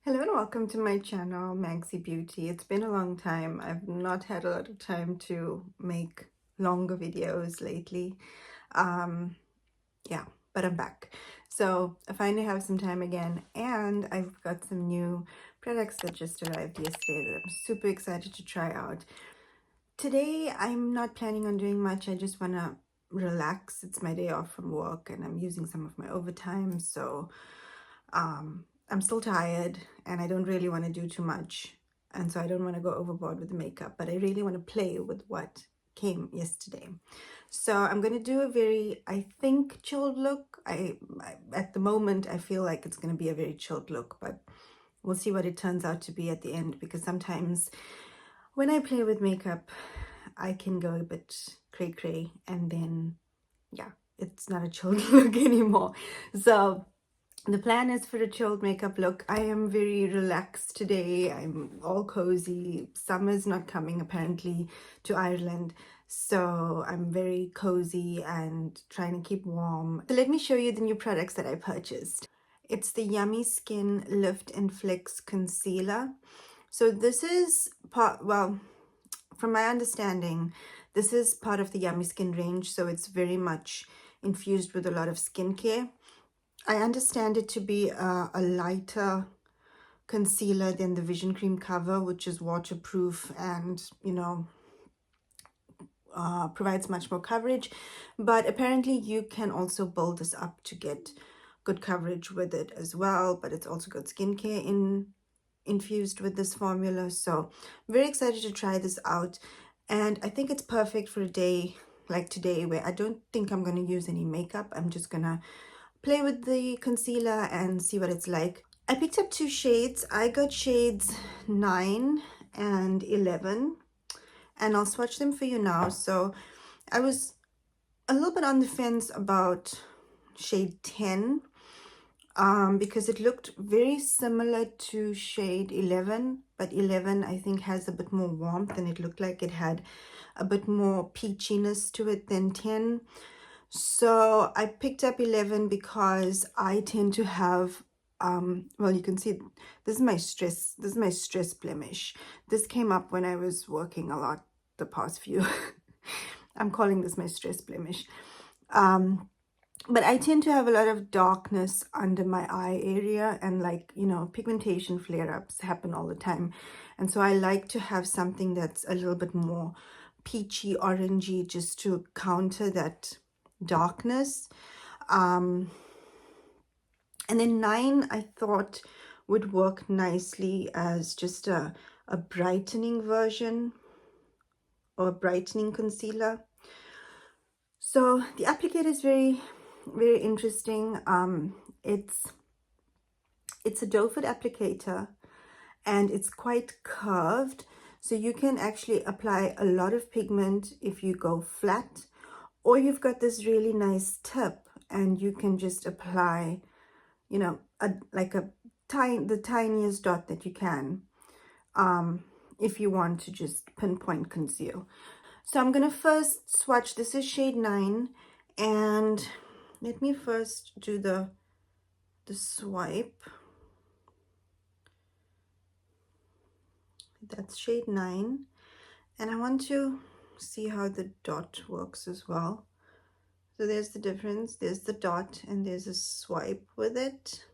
Hello and welcome to my channel, Maxi Beauty. It's been a long time. I've not had a lot of time to make longer videos lately. Yeah, but I'm back. So I finally have some time again, and I've got some new products that just arrived yesterday that I'm super excited to try out. Today, I'm not planning on doing much. I just want to relax. It's my day off from work and I'm using some of my overtime, so I'm still tired and I don't really want to do too much, and so I don't want to go overboard with the makeup, but I really want to play with what came yesterday. So I'm going to do a very, I think, chilled look. At the moment I feel like it's going to be a very chilled look, but we'll see what it turns out to be at the end, because sometimes when I play with makeup I can go a bit cray cray and then yeah, it's not a chilled look anymore. So the plan is for a chilled makeup look. I am very relaxed today. I'm all cozy. Summer's not coming apparently to Ireland, so I'm very cozy and trying to keep warm. So let me show you the new products that I purchased. It's the Yummy Skin Lift and Flex Concealer. So this is part, well, from my understanding, this is part of the Yummy Skin range, so it's very much infused with a lot of skincare. I understand it to be a lighter concealer than the Vision Cream Cover, which is waterproof and, provides much more coverage. But apparently you can also build this up to get good coverage with it as well. But it's also got skincare infused with this formula. So I'm very excited to try this out. And I think it's perfect for a day like today where I don't think I'm going to use any makeup. I'm just going to play with the concealer and see what it's like. I picked up two shades. I got shades 9 and 11, and I'll swatch them for you now. So I was a little bit on the fence about shade 10 because it looked very similar to shade 11, but 11 I think has a bit more warmth and it looked like it had a bit more peachiness to it than 10. So I picked up 11 because I tend to have well, you can see this is my stress blemish. This came up when I was working a lot the past few I'm calling this my stress blemish. But I tend to have a lot of darkness under my eye area, and pigmentation flare-ups happen all the time, and so I like to have something that's a little bit more peachy orangey just to counter that darkness. And then 9 I thought would work nicely as just a brightening version or a brightening concealer. So the applicator is very, very interesting. It's a doe foot applicator and it's quite curved, so you can actually apply a lot of pigment if you go flat, or you've got this really nice tip and you can just apply, the tiniest dot that you can, if you want to just pinpoint conceal. So I'm gonna first swatch. This is shade 9, and let me first do the swipe. That's shade 9, and I want to see how the dot works as well. So there's the difference. There's the dot and there's a swipe with it.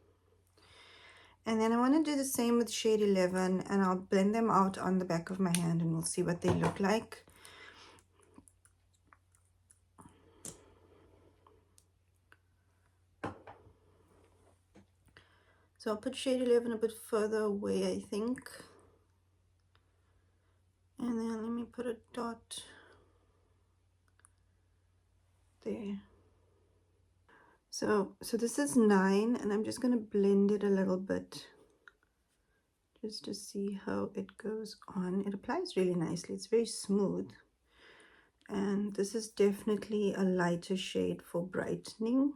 And then I want to do the same with shade 11, and I'll blend them out on the back of my hand and we'll see what they look like. So I'll put shade 11 a bit further away, I think. And then let me put a dot there. So this is 9, and I'm just going to blend it a little bit just to see how it goes on. It applies really nicely. It's very smooth. And this is definitely a lighter shade for brightening.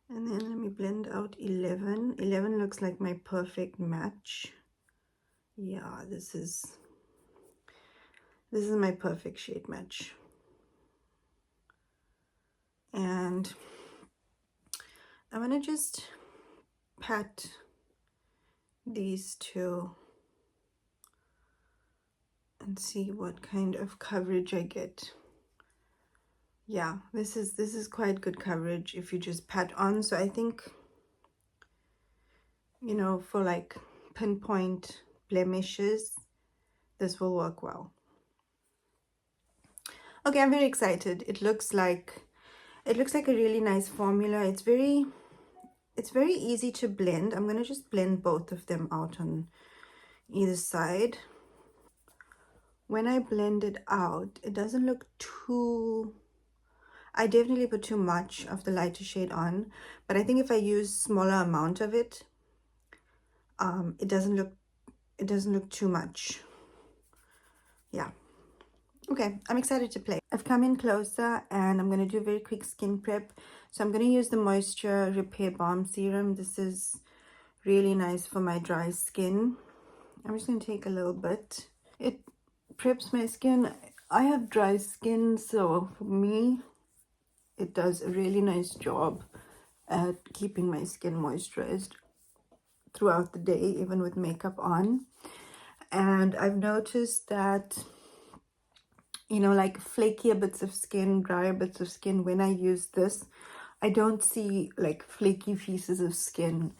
And then let me blend out 11. 11 looks like my perfect match. Yeah, this is my perfect shade match. And I want to just pat these two and see what kind of coverage I get. Yeah, this is quite good coverage if you just pat on. So I think, you know, for like pinpoint blemishes, this will work well. Okay, I'm very excited. It looks like a really nice formula. It's very easy to blend. I'm gonna just blend both of them out on either side. When I blend it out, it doesn't look too, I definitely put too much of the lighter shade on, but I think if I use smaller amount of it, it doesn't look too much. Yeah. Okay, I'm excited to play. I've come in closer and I'm going to do a very quick skin prep. So I'm going to use the Moisture Repair Balm Serum. This is really nice for my dry skin. I'm just going to take a little bit. It preps my skin. I have dry skin, so for me, it does a really nice job at keeping my skin moisturized throughout the day, even with makeup on. And I've noticed that, you know, like flakier bits of skin, drier bits of skin, when I use this, I don't see like flaky pieces of skin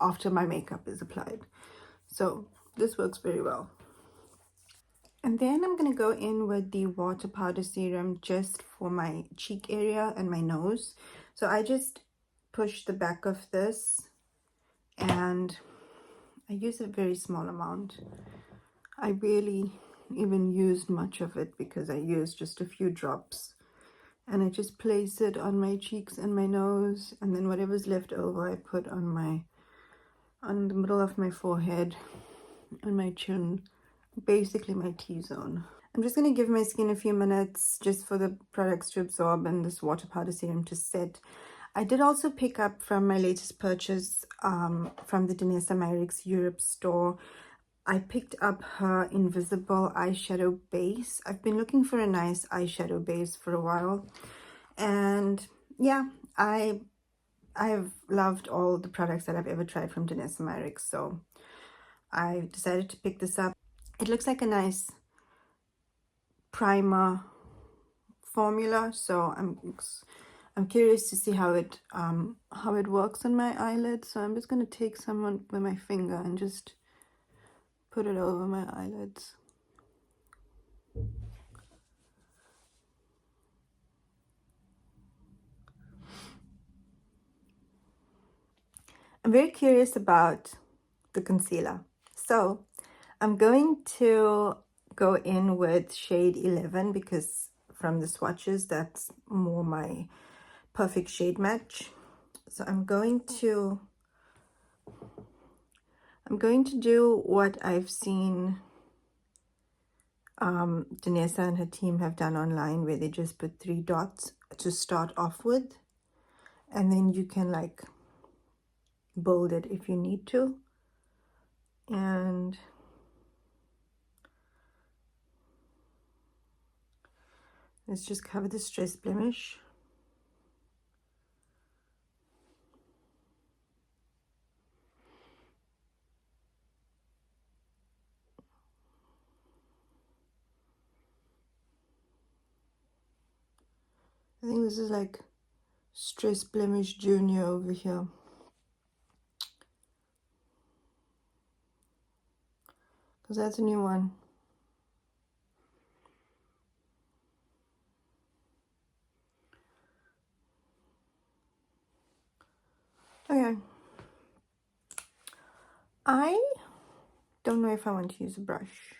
after my makeup is applied. So this works very well. And then I'm going to go in with the water powder serum just for my cheek area and my nose. So I just push the back of this and I use a very small amount. I barely even used much of it because I used just a few drops. And I just place it on my cheeks and my nose, and then whatever's left over I put on the middle of my forehead and my chin, basically my T-zone. I'm just going to give my skin a few minutes just for the products to absorb and this water powder serum to set. I did also pick up from my latest purchase from the Danessa Myricks Europe store. I picked up her Invisible Eyeshadow Base. I've been looking for a nice eyeshadow base for a while. And yeah, I've loved all the products that I've ever tried from Danessa Myricks. So I decided to pick this up. It looks like a nice primer formula. So I'm curious to see how it works on my eyelids. So I'm just going to take some with my finger and just put it over my eyelids. I'm very curious about the concealer. So I'm going to go in with shade 11 because from the swatches, that's more my perfect shade match. So I'm going to do what I've seen Danessa and her team have done online, where they just put 3 dots to start off with, and then you can like build it if you need to. And let's just cover the stress blemish. I think this is like Stress Blemish Junior over here. Because that's a new one. Okay. I don't know if I want to use a brush.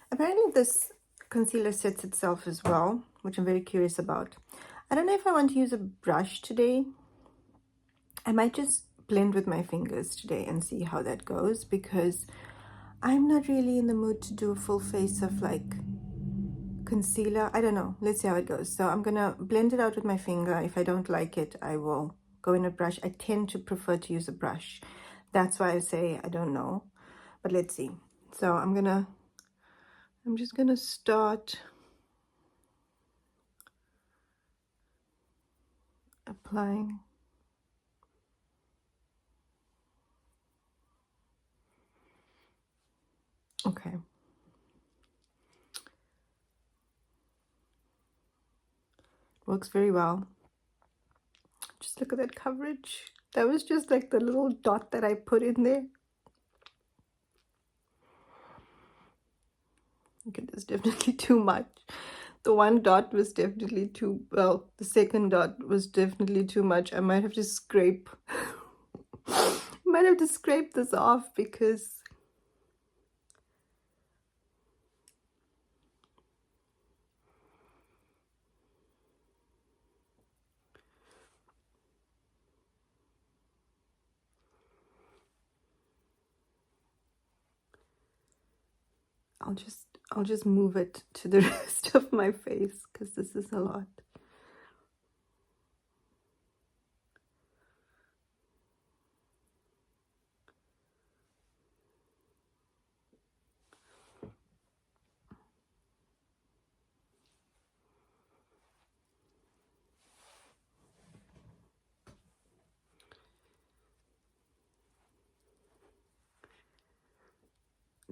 Apparently this concealer sets itself as well, which I'm very curious about. I don't know if I want to use a brush today. I might just blend with my fingers today and see how that goes, because I'm not really in the mood to do a full face of like concealer. I don't know. Let's see how it goes. So I'm gonna blend it out with my finger. If I don't like it, I will go in a brush. I tend to prefer to use a brush. That's why I say I don't know, but let's see. So I'm just gonna start applying Okay. Works very well. Just look at that coverage. That was just like the little dot that I put in there. Okay, there's definitely too much. The one dot was definitely too, well, the second dot was definitely too much. I might have to scrape, might have to scrape this off because I'll just move it to the rest of my face because this is a lot.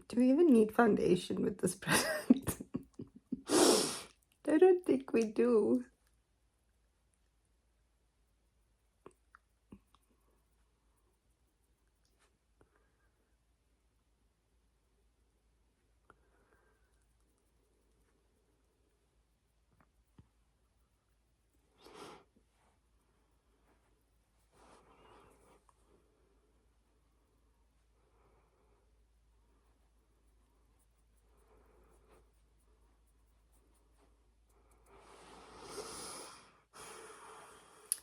Do we even need foundation with this product? I don't think we do.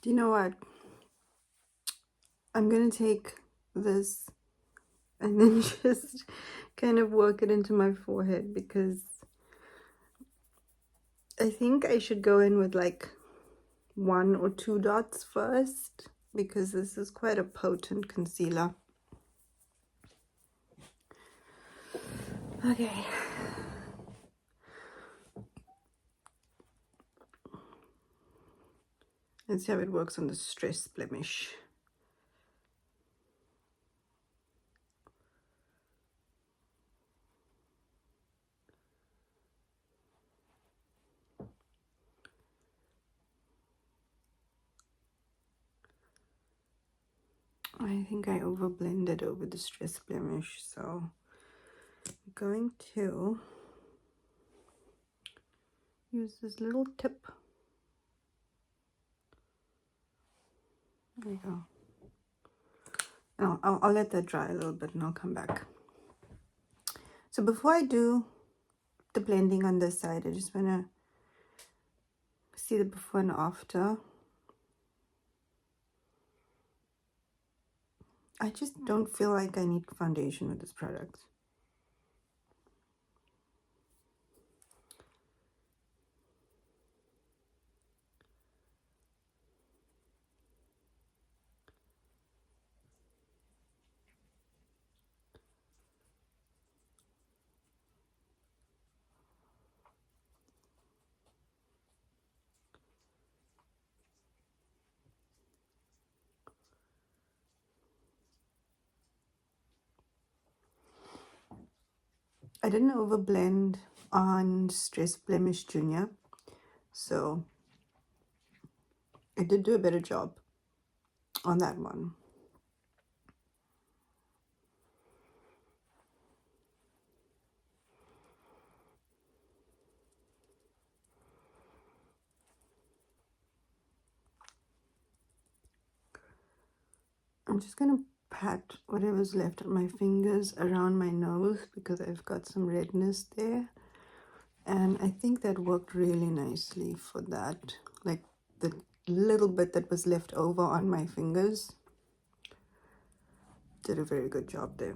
Do you know what? I'm gonna take this and then just kind of work it into my forehead because I think I should go in with like 1 or 2 dots first because this is quite a potent concealer. Okay. Let's see how it works on the stress blemish. I think I over blended over the stress blemish, so I'm going to use this little tip. There you go. I'll let that dry a little bit and I'll come back. So before I do the blending on this side, I just want to see the before and after. I just don't feel like I need foundation with this product. I didn't overblend on Stress Blemish Junior, so I did do a better job on that one. I'm just going to pat whatever's left on my fingers around my nose because I've got some redness there. And I think that worked really nicely for that. Like the little bit that was left over on my fingers. Did a very good job there.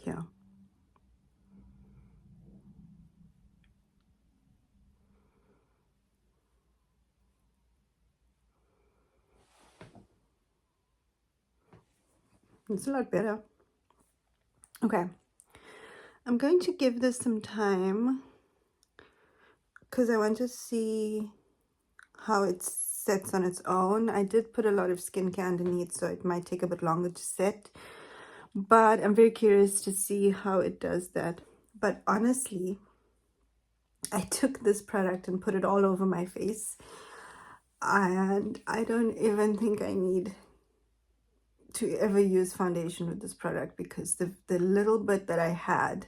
Yeah. It's a lot better. Okay. I'm going to give this some time because I want to see how it sets on its own. I did put a lot of skincare underneath, so it might take a bit longer to set. But I'm very curious to see how it does that. But honestly, I took this product and put it all over my face. And I don't even think I need to ever use foundation with this product, because the little bit that I had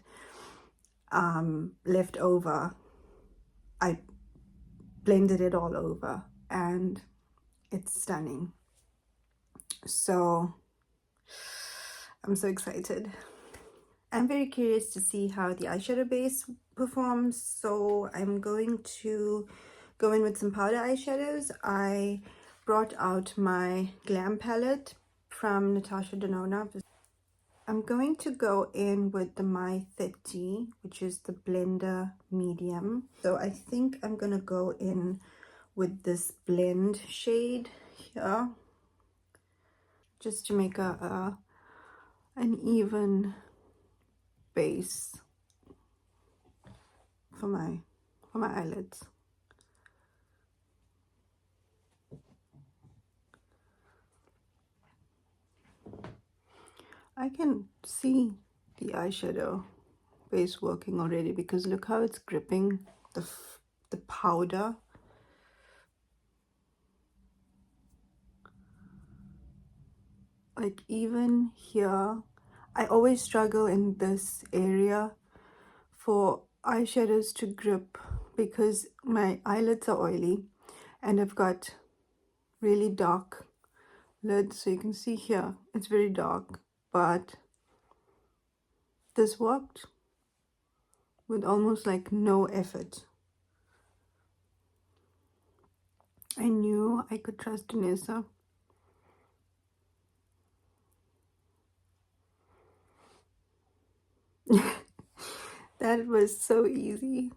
left over, I blended it all over and it's stunning. So I'm so excited. I'm very curious to see how the eyeshadow base performs, so I'm going to go in with some powder eyeshadows. I brought out my Glam palette from Natasha Denona. I'm going to go in with the My30, which is the blender medium. So I think I'm going to go in with this blend shade here, just to make an even base for my eyelids. I can see the eyeshadow base working already, because look how it's gripping the powder. Like even here, I always struggle in this area for eyeshadows to grip, because my eyelids are oily and I've got really dark lids. So you can see here, it's very dark, but this worked with almost like no effort. I knew I could trust Danessa. That was so easy.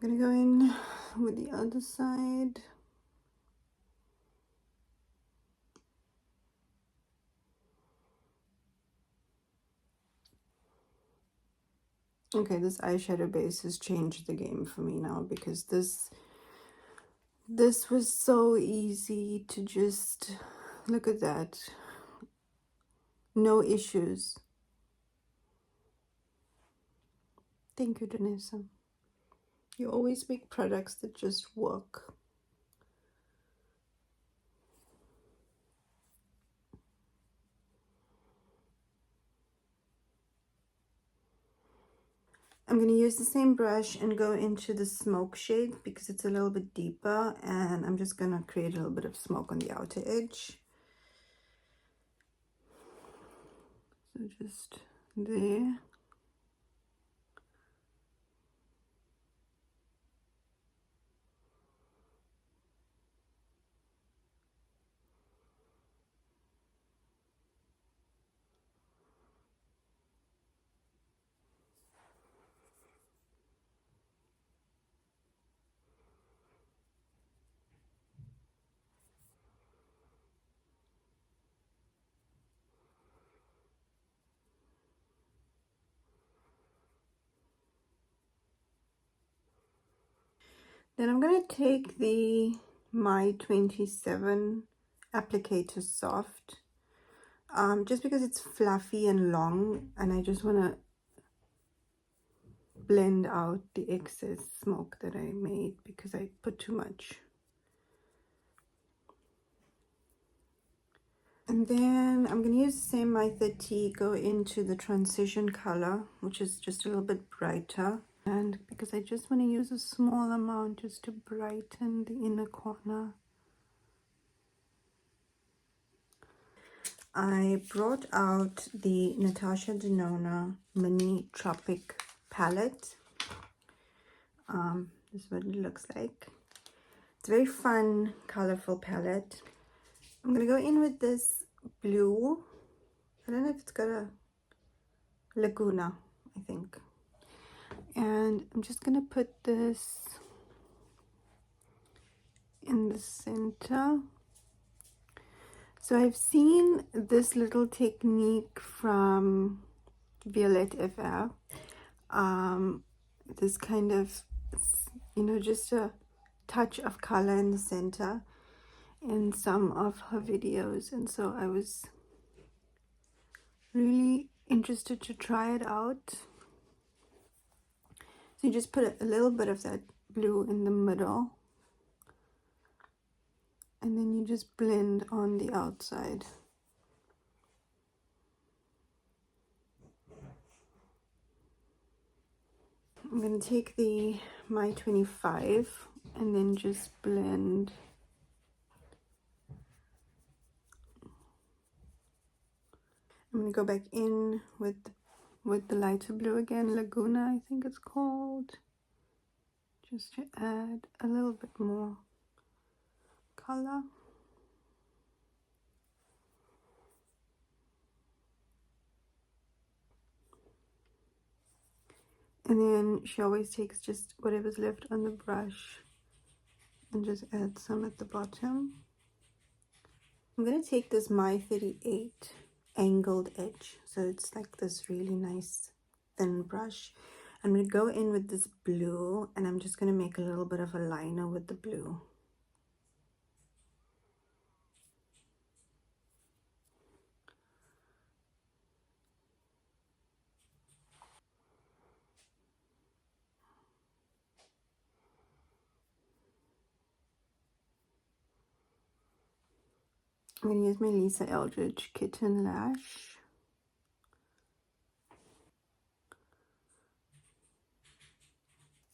I'm gonna go in with the other side. Okay, this eyeshadow base has changed the game for me now, because this was so easy to just look at that. No issues. Thank you, Danessa. You always make products that just work. I'm going to use the same brush and go into the smoke shade, because it's a little bit deeper, and I'm just going to create a little bit of smoke on the outer edge. So just there. Then I'm going to take the My27 Applicator Soft, just because it's fluffy and long, and I just want to blend out the excess smoke that I made because I put too much. And then I'm going to use the same My30, go into the transition color, which is just a little bit brighter. And because I just want to use a small amount just to brighten the inner corner. I brought out the Natasha Denona Mini Tropic palette. This is what it looks like. It's a very fun, colorful palette. I'm going to go in with this blue. I don't know if it's got a Laguna, I think. And I'm just going to put this in the center. So I've seen this little technique from Violet FR. This kind of, you know, just a touch of color in the center in some of her videos, and so I was really interested to try it out. So you just put a little bit of that blue in the middle, and then you just blend on the outside. I'm going to take the My 25 and then just blend. I'm going to go back in with the lighter blue again, Laguna I think it's called, just to add a little bit more color. And then she always takes just whatever's left on the brush and just add some at the bottom. I'm going to take this My 38 angled edge, so it's like this really nice thin brush. I'm going to go in with this blue, and I'm just going to make a little bit of a liner with the blue. I'm going to use my Lisa Eldridge Kitten Lash.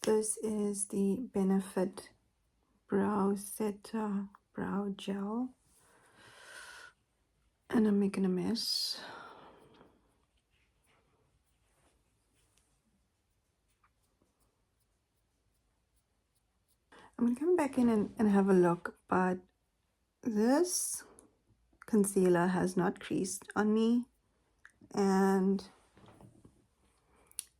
This is the Benefit Brow Setter Brow Gel. And I'm making a mess. I'm going to come back in and have a look, but this concealer has not creased on me, and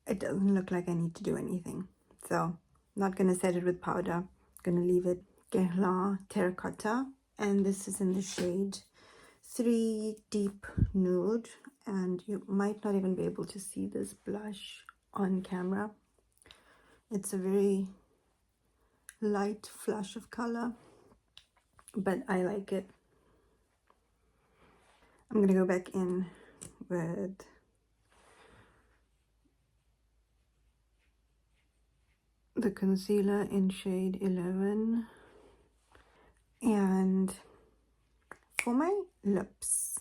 it doesn't look like I need to do anything. So I'm not going to set it with powder. I'm going to leave it. Guerlain Terracotta, and this is in the shade 3 Deep Nude, and you might not even be able to see this blush on camera. It's a very light flush of color, but I like it. I'm going to go back in with the concealer in shade 11, and for my lips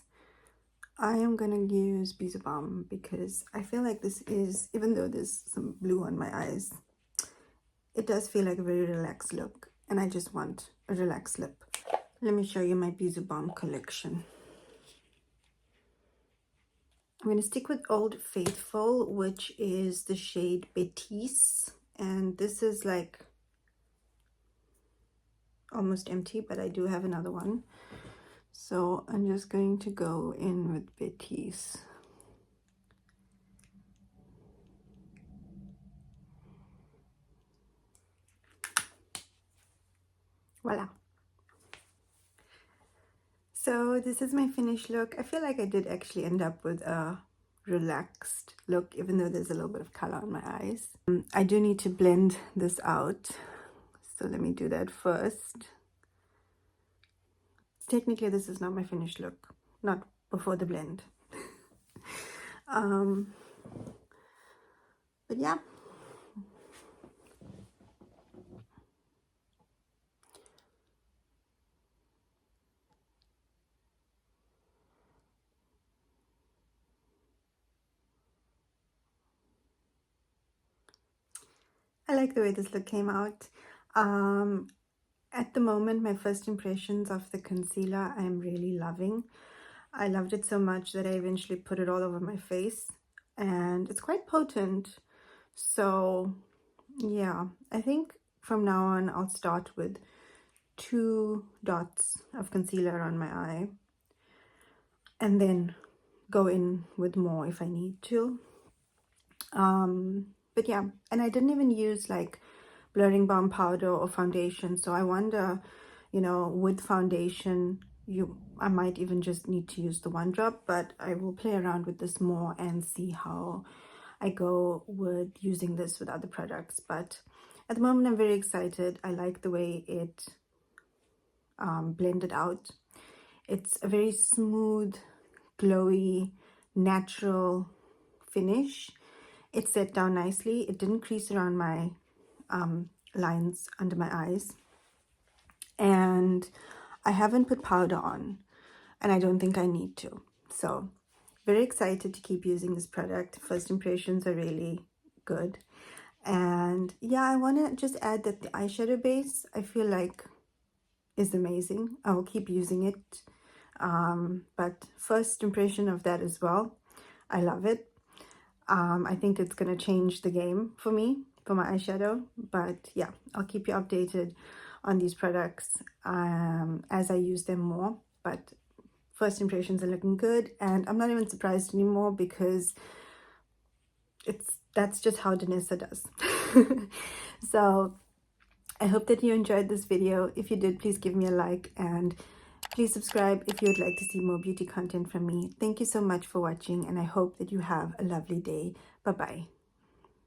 I am going to use Bisou Balm, because I feel like this is, even though there's some blue on my eyes, it does feel like a very relaxed look, and I just want a relaxed lip. Let me show you my Bisou Balm collection. I'm going to stick with Old Faithful, which is the shade Bêtise, and this is like almost empty, but I do have another one. So I'm just going to go in with Bêtise. Voila. So this is my finished look. I feel like I did actually end up with a relaxed look, even though there's a little bit of color on my eyes. I do need to blend this out, so let me do that first. Technically this is not my finished look, not before the blend. But yeah. I like the way this look came out. At the moment, my first impressions of the concealer I'm really loving. I loved it so much that I eventually put it all over my face, and it's quite potent. So yeah, I think from now on I'll start with 2 dots of concealer on my eye, and then go in with more if I need to. But yeah, and I didn't even use like blurring balm powder or foundation, so I wonder, you know, with foundation, I might even just need to use the one drop, but I will play around with this more and see how I go with using this with other products. But at the moment, I'm very excited. I like the way it blended out. It's a very smooth, glowy, natural finish. It set down nicely. It didn't crease around my lines under my eyes. And I haven't put powder on, and I don't think I need to. So very excited to keep using this product. First impressions are really good. And yeah, I want to just add that the eyeshadow base, I feel like, is amazing. I will keep using it. But first impression of that as well, I love it. I think it's going to change the game for me, for my eyeshadow. But yeah, I'll keep you updated on these products as I use them more. But first impressions are looking good, and I'm not even surprised anymore because that's just how Danessa does. So I hope that you enjoyed this video. If you did, please give me a like, and please subscribe if you would like to see more beauty content from me. Thank you so much for watching, and I hope that you have a lovely day. Bye bye.